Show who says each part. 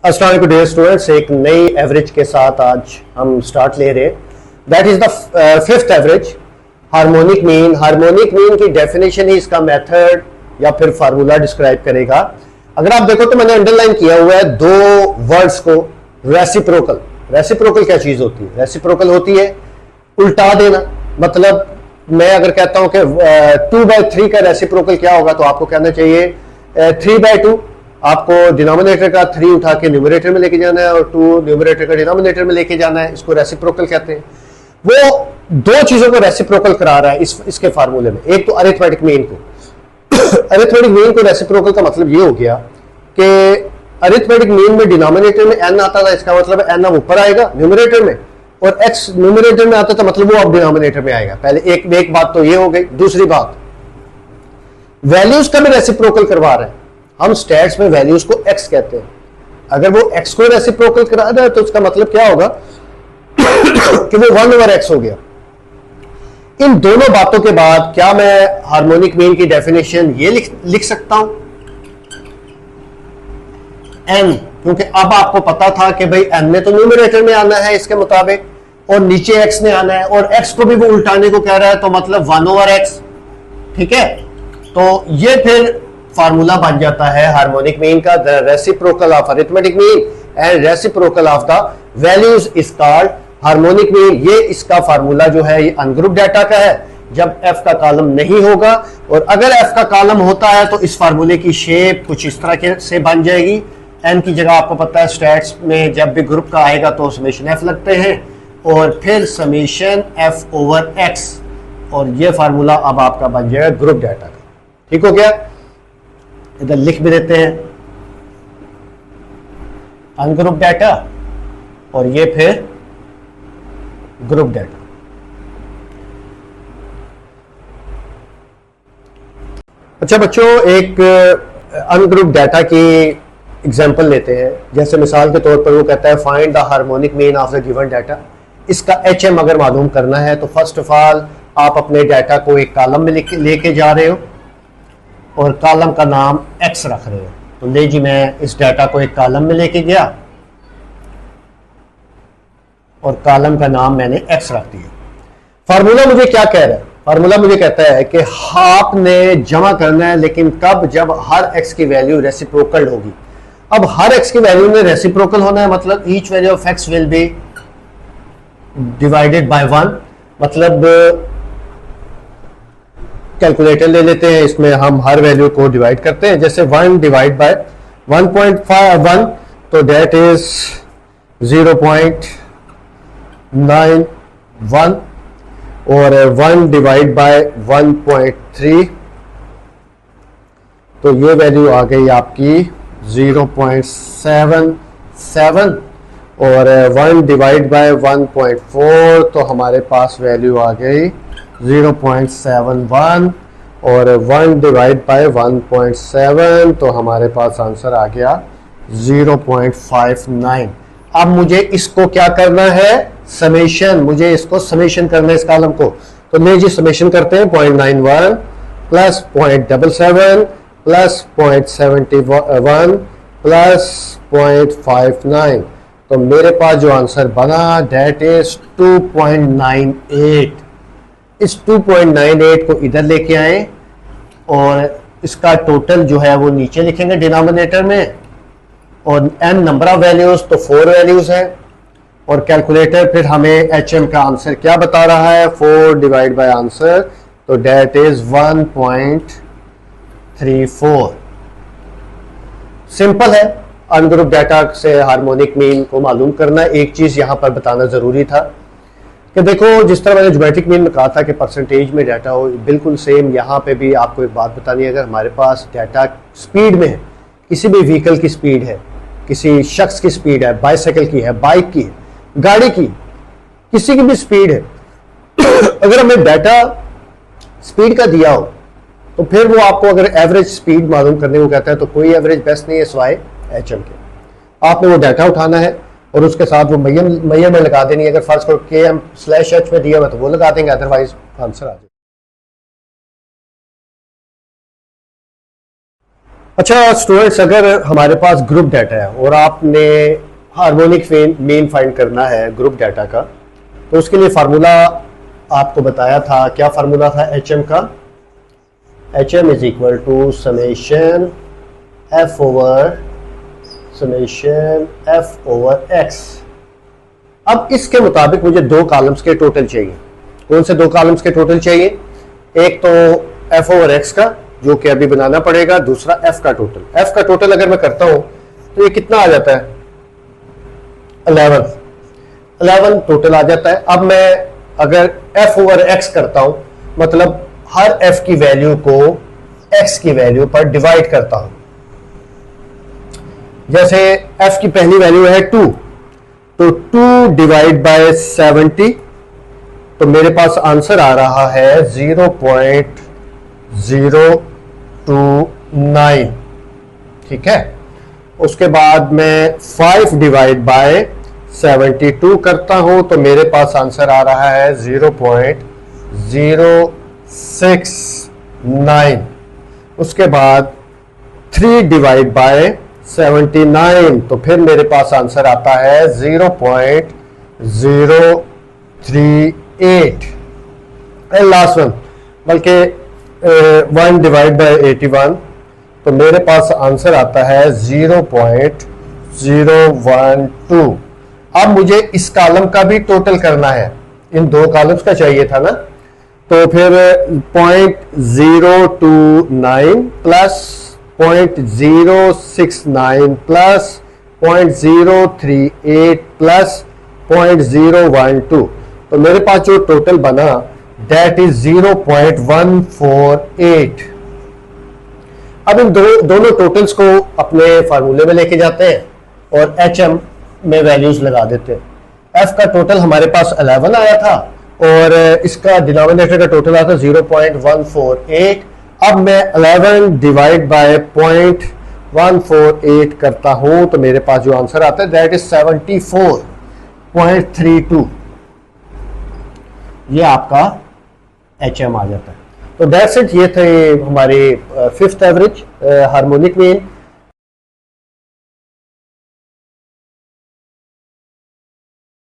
Speaker 1: अस्सलाम वालेकुम dear students, एक नई एवरेज के साथ आज हम स्टार्ट ले रहे हैं। That is the fifth average, harmonic mean. Harmonic mean की डेफिनेशन ही इसका मेथड या फिर फार्मूला डिस्क्राइब करेगा। अगर आप देखो तो मैंने अंडरलाइन किया हुआ है दो वर्ड्स को, रेसिप्रोकल। रेसिप्रोकल क्या चीज होती है? रेसिप्रोकल होती है उल्टा देना। मतलब मैं अगर कहता हूं कि 2/3 का रेसिप्रोकल क्या होगा, तो आपको कहना चाहिए 3/2। आपको डिनोमिनेटर का 3 उठा के न्यूमरेटर में लेके जाना है और 2 न्यूमरेटर का डिनोमिनेटर में लेके जाना है। इसको रेसिप्रोकल कहते हैं। वो दो चीजों को रेसिप्रोकल करा रहा है इसके फार्मूले में। एक तो अरिथमेटिक मीन को अरिथमेटिक मीन को रेसिप्रोकल का मतलब ये हो गया कि अरिथमेटिक मीन में डिनोमिनेटर में n आता था, इसका मतलब n अब ऊपर आएगा न्यूमरेटर में, और x न्यूमरेटर में आता था, मतलब वो अब डिनोमिनेटर में आएगा। पहले एक बात तो ये हो गई। दूसरी बात, वैल्यूज का भी रेसिप्रोकल करवा रहे हैं। हम स्टैट्स में वैल्यूज को x कहते हैं। अगर वो x को रेसिप्रोकल करा रहा है तो उसका मतलब क्या होगा कि वो 1/x हो गया। इन दोनों बातों के बाद क्या मैं हार्मोनिक मीन की डेफिनेशन ये लिख सकता हूं n, क्योंकि अब आपको पता था कि भाई n ने तो न्यूमरेटर में आना है इसके मुताबिक, और नीचे x ने आना है, और x को भी वो उल्टाने को कह रहा है, तो मतलब 1/x। ठीक है, तो ये फिर फार्मूला बन जाता है हार्मोनिक मीन का। The reciprocal of arithmetic mean and reciprocal of the values is called harmonic mean. ये इसका फार्मूला जो है ये अनग्रुप डाटा का है, जब f का कॉलम नहीं होगा। और अगर f का कॉलम होता है तो इस फार्मूले की शेप कुछ इस तरह के से बन जाएगी। n की जगह आपको पता है स्टैट्स में जब भी ग्रुप का आएगा तो समेशन f लगते हैं, और फिर समेशन f/x, और ये फार्मूला अब आपका बन जाएगा ग्रुप डाटा का। ठीक हो गया? इधर लिख भी देते हैं अनग्रुप डाटा, और ये फिर ग्रुप डाटा। अच्छा बच्चों, एक अनग्रुप डाटा की एग्जांपल लेते हैं। जैसे मिसाल के तौर पर वो कहता है find the harmonic mean of the given data. इसका HM अगर मालूम करना है तो फर्स्ट ऑफ ऑल आप अपने डाटा को एक कॉलम में लेके जा रहे हो और कॉलम का नाम x रख रहे हो। तो ले जी, मैं इस डाटा को एक कॉलम में लेके गया और कॉलम का नाम मैंने x रख दिया। फार्मूला मुझे क्या कह रहा है? फार्मूला मुझे कहता है कि आपने जमा करना है, लेकिन कब? जब हर x की वैल्यू रेसिप्रोकल होगी। अब हर x की वैल्यू में रेसिप्रोकल होना है, मतलब each value of x will be divided by 1। मतलब कैलकुलेटर ले लेते हैं, इसमें हम हर वैल्यू को डिवाइड करते हैं। जैसे 1 डिवाइड बाय 1.1, तो डेट इज 0.91, और 1 डिवाइड बाय 1.3, तो ये वैल्यू आ गई आपकी 0.77, और 1 डिवाइड बाय 1.4, तो हमारे पास वैल्यू आ गई 0.71, और 1 डिवाइड बाय 1.7, तो हमारे पास आंसर आ गया 0.59। अब मुझे इसको क्या करना है? समेशन। मुझे इसको समेशन करना है इस कॉलम को। तो ले जी, समेशन करते हैं। 0.91 प्लस 0.77 प्लस 0.71 प्लस 0.59, तो मेरे पास जो आंसर बना डेट इज 2.98। इस 2.98 को इधर लेके आए और इसका टोटल जो है वो नीचे लिखेंगे डिनोमिनेटर में, और n नंबर ऑफ वैल्यूज, तो 4 वैल्यूज है, और कैलकुलेटर फिर हमें HM का आंसर क्या बता रहा है? 4 डिवाइड बाय आंसर, तो डेट इज 1.34। सिंपल है अनग्रुप डाटा से हार्मोनिक मीन को मालूम करना। एक चीज यहां पर बताना जरूरी था कि देखो, जिस तरह मैंने ज्योमेट्रिक मीन में कहा था कि परसेंटेज में डाटा हो, बिल्कुल सेम यहाँ पे भी आपको एक बात बतानी है। अगर हमारे पास डाटा स्पीड में है, किसी भी व्हीकल की स्पीड है, किसी शख्स की स्पीड है, बाइसाइकिल की है, बाइक की है, गाड़ी की, किसी की भी स्पीड है, अगर हमें डाटा स्पीड का दिया हो तो फिर वो आपको अगर एवरेज स्पीड मालूम करने को कहता है तो कोई एवरेज बेस्ट नहीं है सिवाय HM के। आपने वो डाटा उठाना है और उसके साथ वो मैयर में लगा देनी है। अगर फर्ज करो KM/H में दिया हुआ तो वो लगा देंगे, अदरवाइज आंसर आ जाए। अच्छा स्टूडेंट्स, अगर हमारे पास ग्रुप डाटा है और आपने हार्मोनिक मीन फाइंड करना है ग्रुप डाटा का, तो उसके लिए फार्मूला आपको बताया था। क्या फार्मूला था HM का? HM is equal to summation F over X। अब इसके मुताबिक मुझे दो कॉलम्स के टोटल चाहिए। कौन से दो कॉलम्स के टोटल चाहिए? एक तो F ओवर X का, जो कि अभी बनाना पड़ेगा, दूसरा F का टोटल। F का टोटल अगर मैं करता हूं तो ये कितना आ जाता है? 11 टोटल आ जाता है। अब मैं अगर F ओवर X करता हूं, मतलब हर F की वैल्यू को X की वैल्यू पर डिवाइड करता हूं। जैसे F की पहली वैल्यू है 2, तो 2 डिवाइड बाय 70, तो मेरे पास आंसर आ रहा है 0.029। ठीक है। उसके बाद मैं 5 डिवाइड बाय 72 करता हूं, तो मेरे पास आंसर आ रहा है 0.069। उसके बाद 3 डिवाइड बाय 79, तो फिर मेरे पास आंसर आता है 0.038। एंड लास्ट वन, बल्कि 1 डिवाइड बाय 81, तो मेरे पास आंसर आता है 0.012। अब मुझे इस कॉलम का भी टोटल करना है, इन दो कॉलम्स का चाहिए था ना, तो फिर 0.029 प्लस 0.069 प्लस 0.038 प्लस 0.012, तो मेरे पास जो टोटल बना दैट इज 0.148। अब इन दोनों टोटल्स को अपने फार्मूले में लेके जाते हैं और HM में वैल्यूज लगा देते हैं। F का टोटल हमारे पास 11 आया था और इसका डिनोमिनेटर का टोटल आया था 0.148। अब मैं 11 डिवाइड बाय 0.148 करता हूं, तो मेरे पास जो आंसर आता है दैट इज 74.32। ये आपका HM आ जाता है। तो दैट्स इट। ये थे हमारे फिफ्थ एवरेज हार्मोनिक मीन।